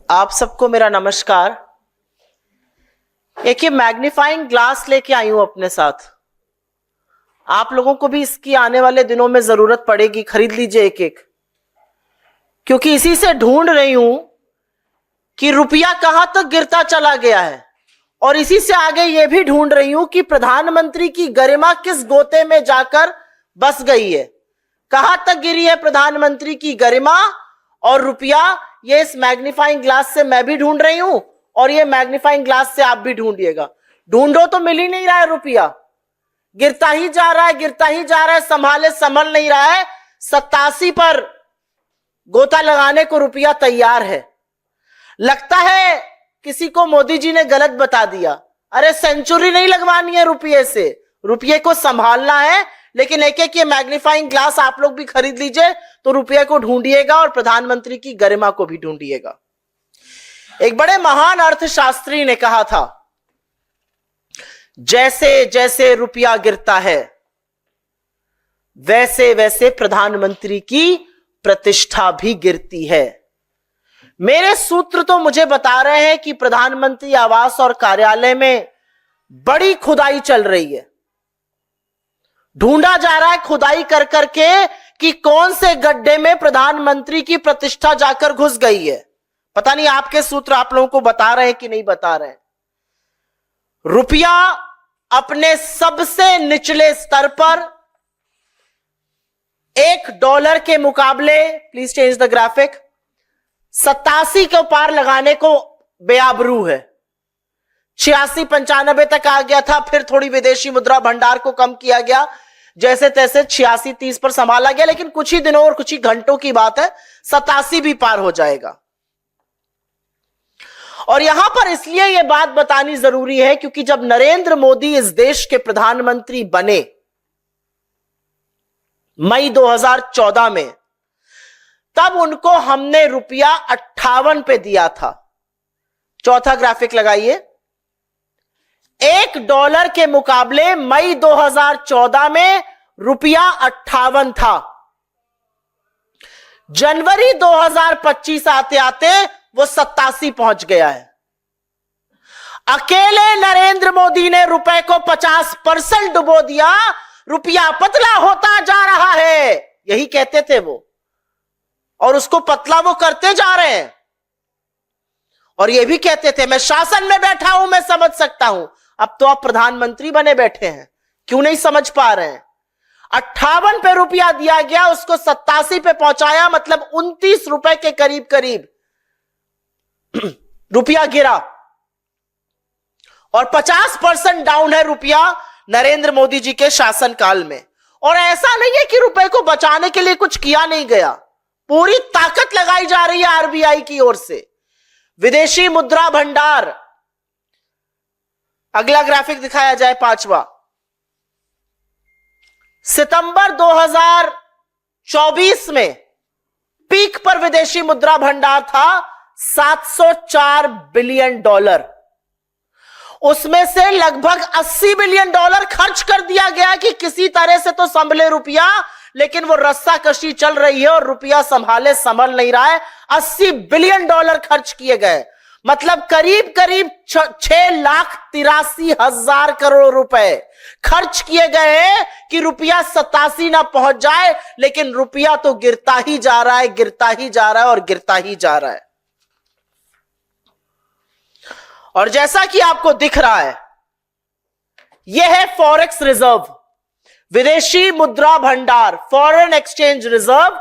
आप सबको मेरा नमस्कार। एक ये मैग्नीफाइंग ग्लास लेके आई हूं अपने साथ। आप लोगों को भी इसकी आने वाले दिनों में जरूरत पड़ेगी, खरीद लीजिए एक एक, क्योंकि इसी से ढूंढ रही हूं कि रुपया कहां तक गिरता चला गया है, और इसी से आगे यह भी ढूंढ रही हूं कि प्रधानमंत्री की गरिमा किस गोते में जाकर बस गई है। कहां तक गिरी है प्रधानमंत्री की गरिमा और रुपया, ये इस मैग्नीफाइंग ग्लास से मैं भी ढूंढ रही हूं और ये मैग्नीफाइंग ग्लास से आप भी ढूंढिएगा। ढूंढो तो मिल ही नहीं रहा है, रुपया गिरता ही जा रहा है, गिरता ही जा रहा है, संभाले संभल नहीं रहा है। 87 पर गोता लगाने को रुपया तैयार है। लगता है किसी को मोदी जी ने गलत बता दिया। अरे सेंचुरी नहीं लगवानी है रुपये से, रुपये को संभालना है। लेकिन एक एक ये मैग्नीफाइंग ग्लास आप लोग भी खरीद लीजिए तो रुपये को ढूंढिएगा और प्रधानमंत्री की गरिमा को भी ढूंढिएगा। एक बड़े महान अर्थशास्त्री ने कहा था, जैसे जैसे रुपया गिरता है वैसे वैसे प्रधानमंत्री की प्रतिष्ठा भी गिरती है। मेरे सूत्र तो मुझे बता रहे हैं कि प्रधानमंत्री आवास और कार्यालय में बड़ी खुदाई चल रही है। ढूंढा जा रहा है खुदाई कर करके कि कौन से गड्ढे में प्रधानमंत्री की प्रतिष्ठा जाकर घुस गई है। पता नहीं आपके सूत्र आप लोगों को बता रहे हैं कि नहीं बता रहे हैं। रुपया अपने सबसे निचले स्तर पर $1 के मुकाबले, प्लीज चेंज द ग्राफिक, 87 के पार लगाने को बेआबरू है। 86-95 तक आ गया था, फिर थोड़ी विदेशी मुद्रा भंडार को कम किया गया, जैसे तैसे 86-30 पर संभाला गया। लेकिन कुछ ही दिनों और कुछ ही घंटों की बात है, 87 भी पार हो जाएगा। और यहां पर इसलिए यह बात बतानी जरूरी है क्योंकि जब नरेंद्र मोदी इस देश के प्रधानमंत्री बने मई 2014 में, तब उनको हमने रुपया 58 पे दिया था। चौथा ग्राफिक लगाइए। $1 के मुकाबले मई 2014 में रुपया 58 था। जनवरी 2025 आते आते वो 87 पहुंच गया है। अकेले नरेंद्र मोदी ने रुपए को 50% डुबो दिया। रुपया पतला होता जा रहा है, यही कहते थे वो, और उसको पतला वो करते जा रहे हैं। और ये भी कहते थे मैं शासन में बैठा हूं, मैं समझ सकता हूं। अब तो आप प्रधानमंत्री बने बैठे हैं, क्यों नहीं समझ पा रहे हैं। 58 पे रुपया दिया गया, उसको 87 पे पहुंचाया, मतलब 29 रुपए के करीब करीब रुपया गिरा। और 50% डाउन है रुपया नरेंद्र मोदी जी के शासनकाल में। और ऐसा नहीं है कि रुपए को बचाने के लिए कुछ किया नहीं गया, पूरी ताकत लगाई जा रही है आरबीआई की ओर से। विदेशी मुद्रा भंडार, अगला ग्राफिक दिखाया जाए, 5वां। सितंबर 2024 में पीक पर विदेशी मुद्रा भंडार था $704 बिलियन। उसमें से लगभग $80 बिलियन खर्च कर दिया गया कि किसी तरह से तो संभले रुपया, लेकिन वो रस्साकशी चल रही है और रुपया संभाले संभल नहीं रहा है। $80 बिलियन खर्च किए गए, मतलब करीब करीब 6,83,000 करोड़ रुपए खर्च किए गए हैं कि रुपया 87 ना पहुंच जाए। लेकिन रुपया तो गिरता ही जा रहा है, गिरता ही जा रहा है और गिरता ही जा रहा है। और जैसा कि आपको दिख रहा है, यह है फॉरेक्स रिजर्व, विदेशी मुद्रा भंडार, फॉरेन एक्सचेंज रिजर्व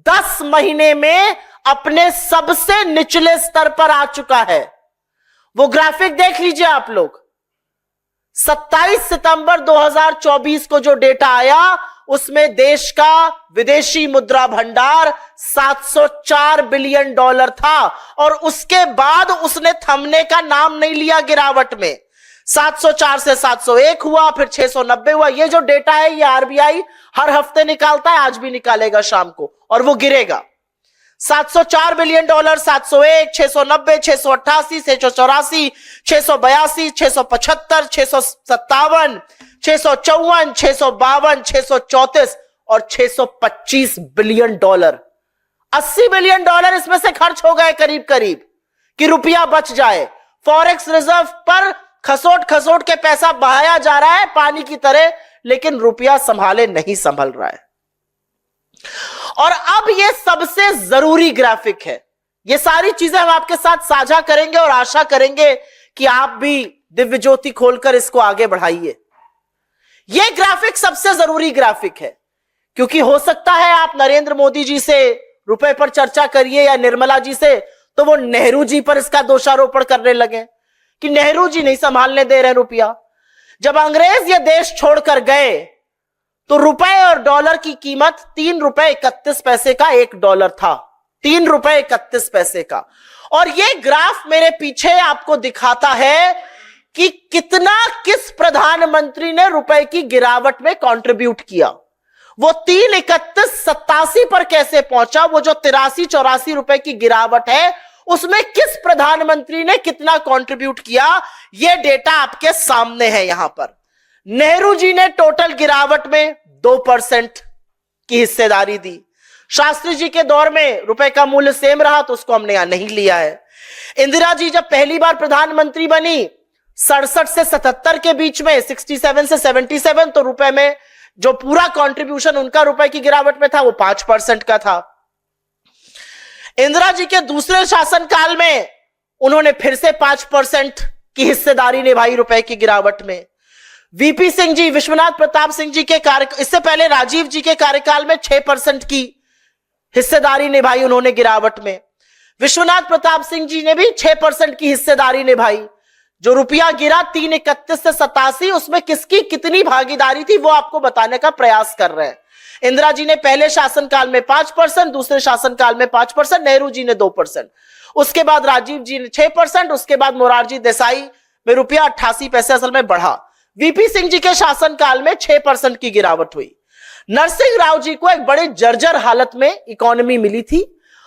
10 महीने में अपने सबसे निचले स्तर पर आ चुका है। वो ग्राफिक देख लीजिए आप लोग। 27 सितंबर 2024 को जो डेटा आया, उसमें देश का विदेशी मुद्रा भंडार $704 बिलियन था। और उसके बाद उसने थमने का नाम नहीं लिया गिरावट में। 704 से 701 हुआ, फिर 690 हुआ। ये जो डेटा है ये आरबीआई हर हफ्ते निकालता है, आज भी निकालेगा शाम को, और वो गिरेगा। $704 बिलियन, 701, 690, 688, 684, 682, 675, 657, 654, 652, 634 और $625 बिलियन। $80 बिलियन इसमें से खर्च हो गए करीब करीब। कि रुपया बच जाए। फॉरेक्स रिजर्व पर खसोट खसोट के पैसा बहाया जा रहा है पानी की तरह, लेकिन रुपया संभाले नहीं संभल रहा है। और अब यह सबसे जरूरी ग्राफिक है। ये सारी चीजें हम आपके साथ साझा करेंगे और आशा करेंगे कि आप भी दिव्य ज्योति खोलकर इसको आगे बढ़ाइए। यह ग्राफिक सबसे जरूरी ग्राफिक है, क्योंकि हो सकता है आप नरेंद्र मोदी जी से रुपए पर चर्चा करिए या निर्मला जी से, तो वो नेहरू जी पर इसका दोषारोपण करने लगे कि नेहरू जी नहीं संभालने दे रहे रुपया। जब अंग्रेज ये देश छोड़कर गए तो रुपए और डॉलर की कीमत 3 रुपए 31 पैसे का $1 था, 3 रुपए 31 पैसे का। और ये ग्राफ मेरे पीछे आपको दिखाता है कि कितना किस प्रधानमंत्री ने रुपए की गिरावट में कंट्रीब्यूट किया। वो 3.3187 पर कैसे पहुंचा, वो जो 83-84 रुपए की गिरावट है उसमें किस प्रधानमंत्री ने कितना कंट्रीब्यूट किया, ये डेटा आपके सामने है। यहां पर नेहरू जी ने टोटल गिरावट में 2% की हिस्सेदारी दी। शास्त्री जी के दौर में रुपए का मूल्य सेम रहा तो उसको हमने यहां नहीं लिया है। इंदिरा जी जब पहली बार प्रधानमंत्री बनी 67 से 77 के बीच में, 67 से 77, तो रुपए में जो पूरा कंट्रीब्यूशन उनका रुपए की गिरावट में था वो 5% का था। इंदिरा जी के दूसरे शासनकाल में उन्होंने फिर से 5% की हिस्सेदारी निभाई रुपए की गिरावट में। वीपी सिंह जी, विश्वनाथ प्रताप सिंह जी के इससे पहले राजीव जी के कार्यकाल में 6% की हिस्सेदारी निभाई उन्होंने गिरावट में। विश्वनाथ प्रताप सिंह जी ने भी 6% की हिस्सेदारी निभाई। जो रुपया गिरा 3.31 से 87, उसमें किसकी कितनी भागीदारी थी वो आपको बताने का प्रयास कर रहे हैं। इंदिरा जी ने पहले शासनकाल में 5%, दूसरे शासनकाल में 5%, नेहरू जी ने 2%, उसके बाद राजीव जी ने 6%, उसके बाद मोरारजी देसाई में रुपया 88 पैसे असल में बढ़ा। वीपी सिंह जी के शासनकाल में 6% की गिरावट हुई। नरसिंह राव जी को एक बड़े जर्जर हालत में इकोनॉमी मिली थी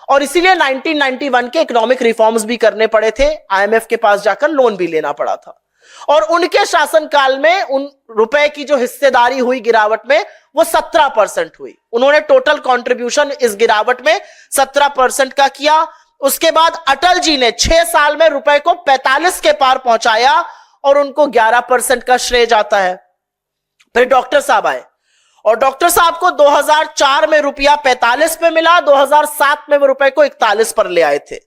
और इसीलिए 1991 के इकोनॉमिक रिफॉर्म्स भी करने पड़े थे, आईएमएफ के पास जाकर लोन भी लेना पड़ा था। और उनके शासनकाल में उन रुपए की जो हिस्सेदारी हुई गिरावट में वो 17% हुई। उन्होंने टोटल कंट्रीब्यूशन इस गिरावट में 17% का किया। उसके बाद अटल जी ने 6 साल में रुपए को 45 के पार पहुंचाया और उनको 11% का श्रेय जाता है। फिर डॉक्टर साहब आए और डॉक्टर साहब को 2004 में रुपया 45 पे मिला, 2007 में वो रुपए को 41 पर ले आए थे।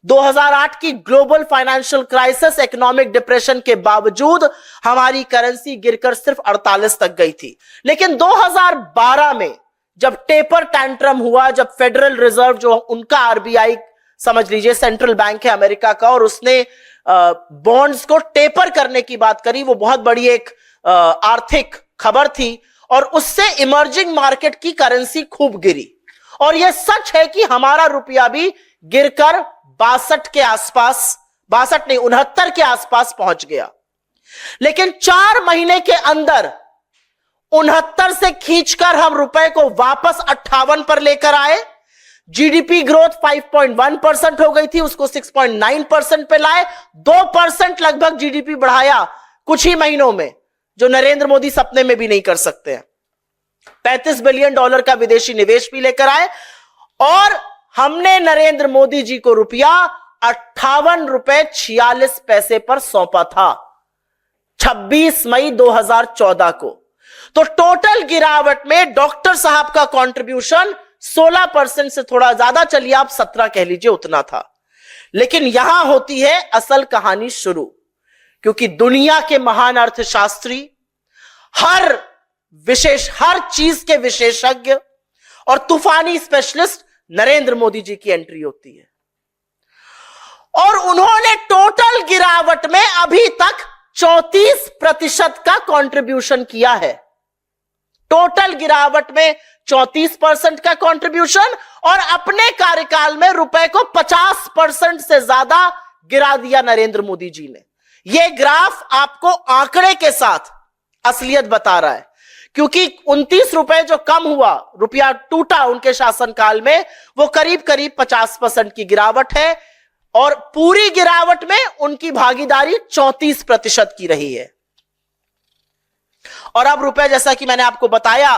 2008 की global financial crisis, economic depression के बावजूद हमारी करेंसी गिरकर सिर्फ 48 तक गई थी। लेकिन 2012 में जब टेपर टैंट्रम हुआ, जब फेडरल रिजर्व जो उनका आरबीआई समझ लीजिए सेंट्रल बैंक है अमेरिका का, और उसने बॉन्ड्स को टेपर करने की बात करी, वो बहुत बड़ी एक आर्थिक खबर थी और उससे इमर्जिंग मार्केट की करेंसी खूब गिरी। और यह सच है कि हमारा रुपया भी गिरकर 62 के आसपास, 62 नहीं 69 के आसपास पहुंच गया। लेकिन 4 महीने के अंदर 69 से खींचकर हम रुपए को वापस 58 पर लेकर आए। जीडीपी ग्रोथ 5.1% हो गई थी, उसको 6.9% पे लाए। 2% लगभग जीडीपी बढ़ाया कुछ ही महीनों में, जो नरेंद्र मोदी सपने में भी नहीं कर सकते हैं। $35 बिलियन का विदेशी निवेश भी लेकर आए और हमने नरेंद्र मोदी जी को रुपया 58 रुपए 46 पैसे पर सौंपा था 26 मई 2014 को। तो टोटल गिरावट में डॉक्टर साहब का कंट्रीब्यूशन 16% से थोड़ा ज्यादा, चलिए आप 17 कह लीजिए, उतना था। लेकिन यहां होती है असल कहानी शुरू, क्योंकि दुनिया के महान अर्थशास्त्री, हर चीज के विशेषज्ञ और तूफानी स्पेशलिस्ट नरेंद्र मोदी जी की एंट्री होती है। और उन्होंने टोटल गिरावट में अभी तक 34% का कंट्रीब्यूशन किया है। टोटल गिरावट में 34% का कंट्रीब्यूशन, और अपने कार्यकाल में रुपए को 50% से ज्यादा गिरा दिया नरेंद्र मोदी जी ने। यह ग्राफ आपको आंकड़े के साथ असलियत बता रहा है, क्योंकि 29 रुपए जो कम हुआ, रुपया टूटा उनके शासनकाल में, वो करीब करीब 50% की गिरावट है। और पूरी गिरावट में उनकी भागीदारी 34% की रही है। और अब रुपए, जैसा कि मैंने आपको बताया,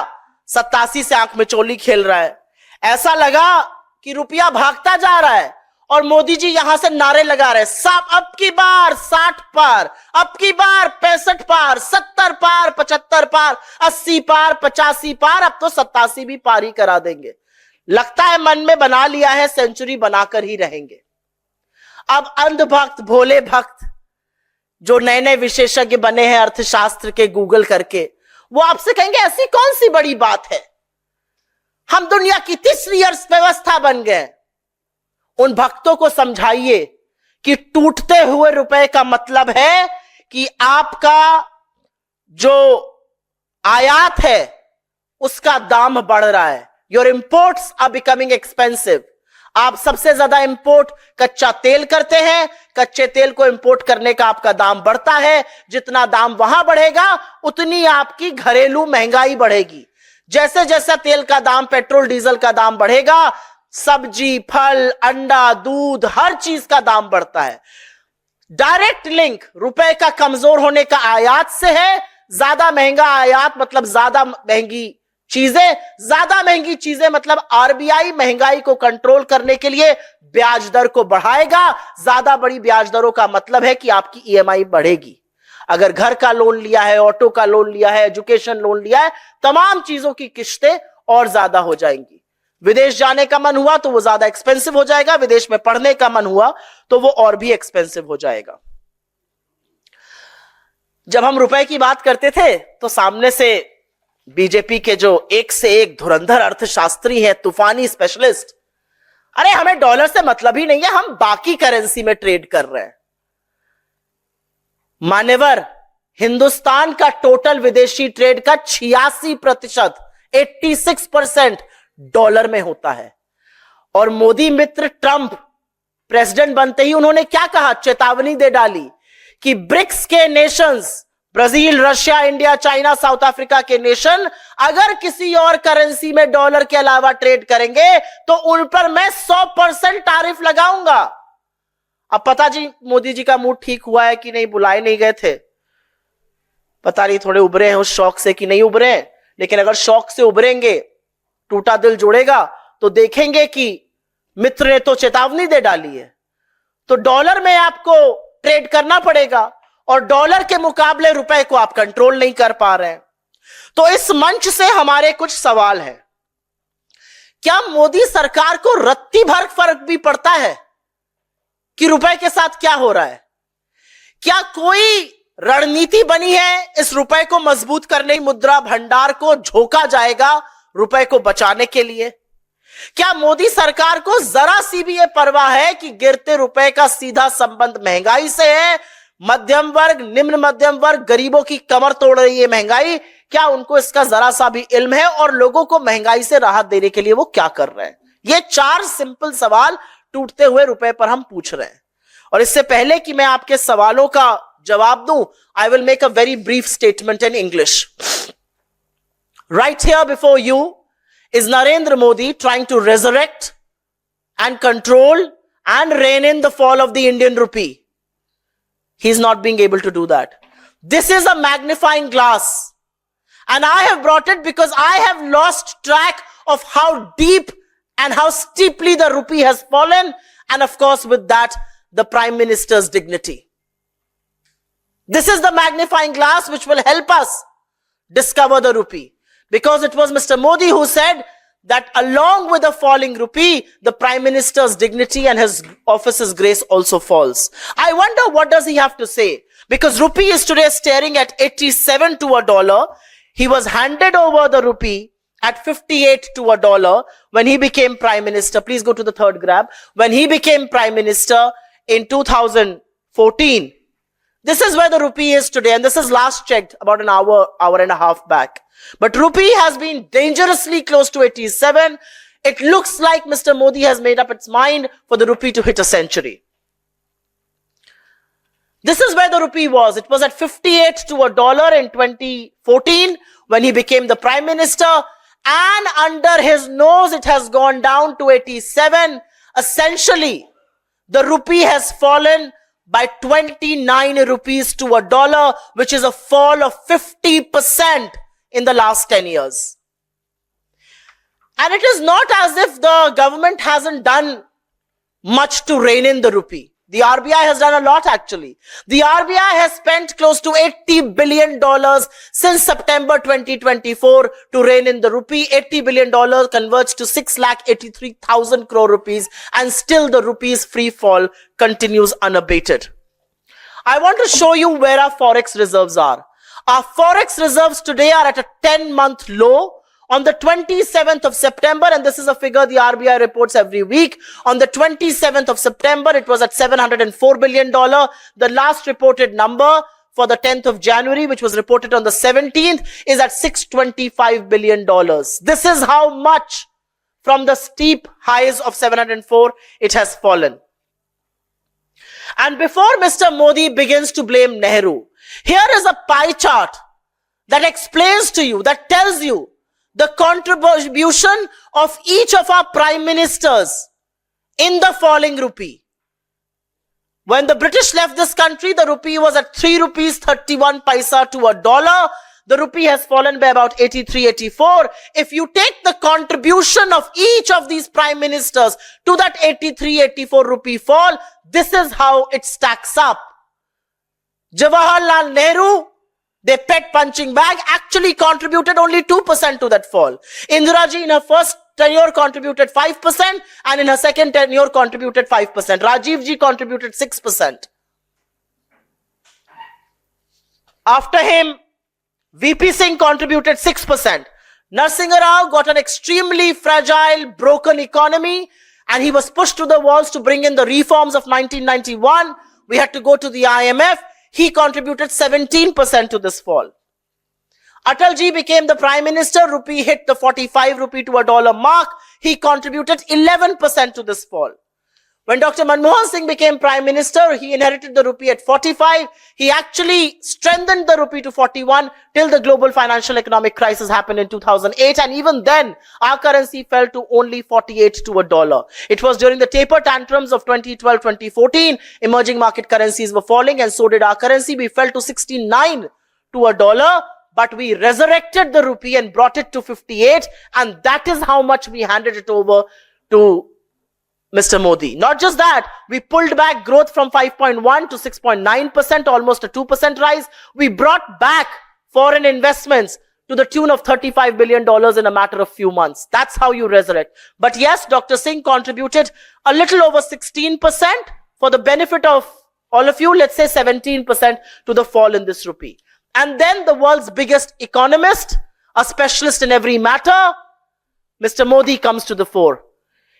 87 से आंख में चोली खेल रहा है। ऐसा लगा कि रुपया भागता जा रहा है और मोदी जी यहां से नारे लगा रहे, साहब अब की बार 60 पार, अब की बार 65 पार, 70 पार, 75 पार, 80 पार, 85 पार, अब तो 87 भी पार ही करा देंगे। लगता है मन में बना लिया है सेंचुरी बनाकर ही रहेंगे। अब अंधभक्त, भोले भक्त जो नए नए विशेषज्ञ बने हैं अर्थशास्त्र के गूगल करके, वो आपसे कहेंगे ऐसी कौन सी बड़ी बात है, हम दुनिया की तीसरी अर्थव्यवस्था बन गए। उन भक्तों को समझाइए कि टूटते हुए रुपए का मतलब है कि आपका जो आयात है उसका दाम बढ़ रहा है। Your imports are becoming expensive. आप सबसे ज्यादा इंपोर्ट कच्चा तेल करते हैं, कच्चे तेल को इंपोर्ट करने का आपका दाम बढ़ता है। जितना दाम वहां बढ़ेगा उतनी आपकी घरेलू महंगाई बढ़ेगी। जैसे जैसा तेल का दाम, पेट्रोल डीजल का दाम बढ़ेगा, सब्जी, फल, अंडा, दूध, हर चीज का दाम बढ़ता है। डायरेक्ट लिंक रुपए का कमजोर होने का आयात से है। ज्यादा महंगा आयात मतलब ज्यादा महंगी चीजें, ज्यादा महंगी चीजें मतलब आरबीआई महंगाई को कंट्रोल करने के लिए ब्याज दर को बढ़ाएगा। ज्यादा बड़ी ब्याज दरों का मतलब है कि आपकी ईएमआई बढ़ेगी। अगर घर का लोन लिया है, ऑटो का लोन लिया है, एजुकेशन लोन लिया है, तमाम चीजों की किस्तें और ज्यादा हो जाएंगी। विदेश जाने का मन हुआ तो वो ज्यादा एक्सपेंसिव हो जाएगा, विदेश में पढ़ने का मन हुआ तो वो और भी एक्सपेंसिव हो जाएगा। जब हम रुपए की बात करते थे तो सामने से बीजेपी के जो एक से एक धुरंधर अर्थशास्त्री हैं, तूफानी स्पेशलिस्ट, अरे हमें डॉलर से मतलब ही नहीं है, हम बाकी करेंसी में ट्रेड कर रहे हैं। मान्यवर, हिंदुस्तान का टोटल विदेशी ट्रेड का 86%, 86% डॉलर में होता है। और मोदी मित्र ट्रंप प्रेसिडेंट बनते ही उन्होंने क्या कहा, चेतावनी दे डाली कि ब्रिक्स के Nations, Brazil, Russia, India, China, south Africa के नेशन अगर किसी और करेंसी में डॉलर के अलावा ट्रेड करेंगे तो उन पर मैं 100% टैरिफ लगाऊंगा। अब पता जी मोदी जी का मूड ठीक हुआ है कि नहीं, बुलाए नहीं गए थे, पता नहीं थोड़े उभरे हैं उस शौक से कि नहीं उभरे हैं। लेकिन अगर शौक से उभरेंगे, टूटा दिल जुड़ेगा तो देखेंगे कि मित्र ने तो चेतावनी दे डाली है, तो डॉलर में आपको ट्रेड करना पड़ेगा और डॉलर के मुकाबले रुपए को आप कंट्रोल नहीं कर पा रहे हैं। तो इस मंच से हमारे कुछ सवाल हैं। क्या मोदी सरकार को रत्ती भर फर्क भी पड़ता है कि रुपए के साथ क्या हो रहा है? क्या कोई रणनीति बनी है इस रुपए को मजबूत करने, मुद्रा भंडार को झोंका जाएगा रुपए को बचाने के लिए? क्या मोदी सरकार को जरा सी भी यह परवाह है कि गिरते रुपए का सीधा संबंध महंगाई से है? मध्यम वर्ग, निम्न मध्यम वर्ग, गरीबों की कमर तोड़ रही है महंगाई। क्या उनको इसका जरा सा भी इल्म है और लोगों को महंगाई से राहत देने के लिए वो क्या कर रहे हैं? ये 4 सिंपल सवाल टूटते हुए रुपए पर हम पूछ रहे हैं। और इससे पहले कि मैं आपके सवालों का जवाब दूं, I will make a very brief statement in English. Right here before you is Narendra Modi trying to resurrect and control and rein in the fall of the Indian rupee. He's not being able to do that. This is a magnifying glass, and I have brought it because I have lost track of how deep and how steeply the rupee has fallen, and of course with that the Prime Minister's dignity. This is the magnifying glass which will help us discover the rupee. Because it was Mr. Modi who said that along with the falling rupee, the Prime Minister's dignity and his office's grace also falls. I wonder what does he have to say? Because rupee is today staring at 87 to a dollar. He was handed over the rupee at 58 to a dollar when he became Prime Minister. Please go to the third grab. When he became Prime Minister in 2014. This is where the rupee is today, and this is last checked about an hour and a half back. But rupee has been dangerously close to 87. It looks like Mr. Modi has made up its mind for the rupee to hit a century. This is where the rupee was. It was at 58 to a dollar in 2014 when he became the Prime Minister, and under his nose it has gone down to 87. Essentially, the rupee has fallen by 29 rupees to a dollar, which is a fall of 50% in the last 10 years. And it is not as if the government hasn't done much to rein in the rupee. The RBI has done a lot actually. The RBI has spent close to $80 billion since September 2024 to rein in the rupee. $80 billion converts to 6,83,000 crore rupees, and still the rupee's free fall continues unabated. I want to show you where our forex reserves are. Our forex reserves today are at a 10-month low. On the 27th of September, and this is a figure the RBI reports every week, on the 27th of September, it was at $704 billion. The last reported number for the 10th of January, which was reported on the 17th, is at $625 billion. This is how much from the steep highs of 704 it has fallen. And before Mr. Modi begins to blame Nehru, here is a pie chart that explains to you, that tells you the contribution of each of our prime ministers in the falling rupee. When the British left this country, the rupee was at 3 rupees 31 paisa to a dollar. The rupee has fallen by about 83-84. If you take the contribution of each of these prime ministers to that 83-84 rupee fall, this is how it stacks up. Jawaharlal Nehru, their pet punching bag, actually contributed only 2% to that fall. Indira ji in her first tenure contributed 5%, and in her second tenure contributed 5%. Rajiv ji contributed 6%. After him, VP Singh contributed 6%. Narasimha Rao got an extremely fragile, broken economy, and he was pushed to the walls to bring in the reforms of 1991. We had to go to the IMF. He contributed 17% to this fall. Atalji became the prime minister. Rupee hit the 45 rupee to a dollar mark. He contributed 11% to this fall. When Dr. Manmohan Singh became prime minister, he inherited the rupee at 45. He actually strengthened the rupee to 41 till the global financial economic crisis happened in 2008. And even then, our currency fell to only 48 to a dollar. It was during the taper tantrums of 2012-2014, emerging market currencies were falling, and so did our currency. We fell to 69 to a dollar, but we resurrected the rupee and brought it to 58. And that is how much we handed it over to Mr. Modi. Not just that, we pulled back growth from 5.1 to 6.9%, almost a 2% rise. We brought back foreign investments to the tune of $35 billion in a matter of few months. That's how you resurrect. But yes, Dr. Singh contributed a little over 16%. For the benefit of all of you, let's say 17% to the fall in this rupee. And then the world's biggest economist, a specialist in every matter, Mr. Modi comes to the fore.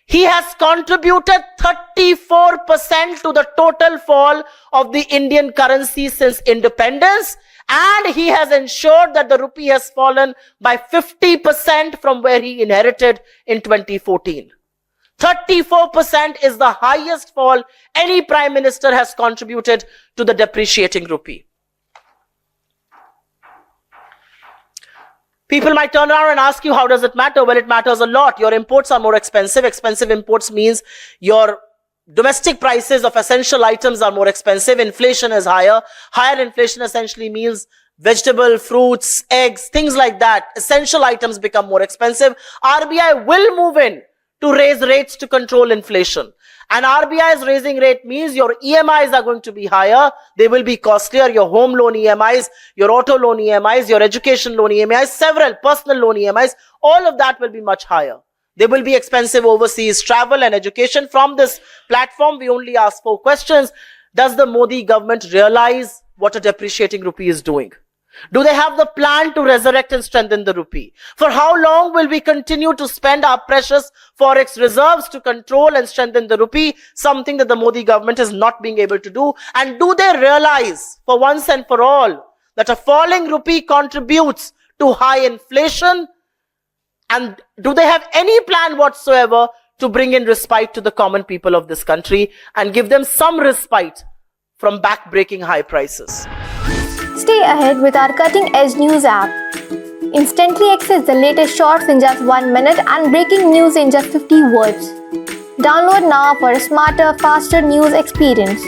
He has contributed 34% to the total fall of the Indian currency since independence, and he has ensured that the rupee has fallen by 50% from where he inherited in 2014. 34% is the highest fall any prime minister has contributed to the depreciating rupee. People might turn around and ask you, how does it matter? Well, it matters a lot. Your imports are more expensive. Expensive imports means your domestic prices of essential items are more expensive. Inflation is higher. Higher inflation essentially means vegetable, fruits, eggs, things like that. Essential items become more expensive. RBI will move in to raise rates to control inflation. And RBI's raising rate means your EMIs are going to be higher. They will be costlier. Your home loan EMIs, your auto loan EMIs, your education loan EMIs, several personal loan EMIs, all of that will be much higher. They will be expensive overseas travel and education. From this platform, we only ask 4 questions. Does the Modi government realize what a depreciating rupee is doing? Do they have the plan to resurrect and strengthen the rupee? For how long will we continue to spend our precious forex reserves to control and strengthen the rupee? Something that the Modi government is not being able to do. And do they realize for once and for all that a falling rupee contributes to high inflation? And do they have any plan whatsoever to bring in respite to the common people of this country and give them some respite from back-breaking high prices? Stay ahead with our cutting-edge news app. Instantly access the latest shorts in just 1 minute and breaking news in just 50 words. Download now for a smarter, faster news experience.